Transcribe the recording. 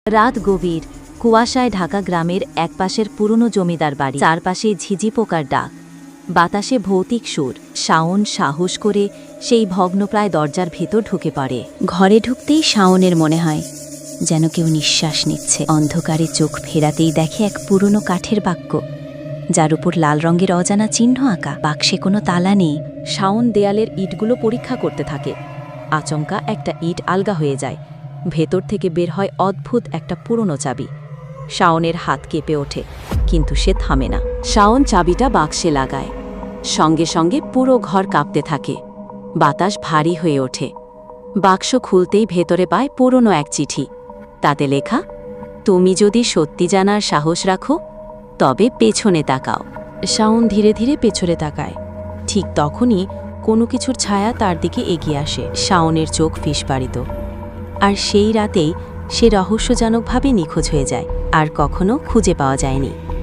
রাত গভীর, কুয়াশায় ঢাকা গ্রামের একপাশের পুরনো জমিদার বাড়ি, চারপাশে ঝিঝি পোকার ডাক, বাতাসে ভৌতিক সুর। শাওন সাহস করে সেই ভগ্নপ্রায় দরজার ভেতর ঢুকে পড়ে। ঘরে ঢুকতেই শাওনের মনে হয় যেন কেউ নিঃশ্বাস নিচ্ছে। অন্ধকারে চোখ ফেরাতেই দেখে এক পুরনো কাঠের বাক্য, যার উপর লাল রঙের অজানা চিহ্ন আঁকা। বাক্সে কোনো তালা নেই। শাওন দেয়ালের ইটগুলো পরীক্ষা করতে থাকে। আচমকা একটা ইট আলগা হয়ে যায়। ভেতর থেকে বের হয় অদ্ভুত একটা পুরনো চাবি। শাওনের হাত কেঁপে ওঠে, কিন্তু সে থামে না। শাওন চাবিটা বাক্সে লাগায়। সঙ্গে সঙ্গে পুরো ঘর কাঁপতে থাকে। বাতাস ভারী হয়ে ওঠে। বাক্স খুলতেই ভেতরে পায় পুরনো এক চিঠি। তাতে লেখা, তুমি যদি সত্যি জানার সাহস রাখো তবে পেছনে তাকাও। শাওন ধীরে ধীরে পেছনে তাকায়। ঠিক তখনই কোনো কিছুর ছায়া তার দিকে এগিয়ে আসে। শাওনের চোখ ফিসপাড়িত। আর সেই রাতেই সে রহস্যজনকভাবে নিখোঁজ হয়ে যায়, আর কখনো খুঁজে পাওয়া যায়নি।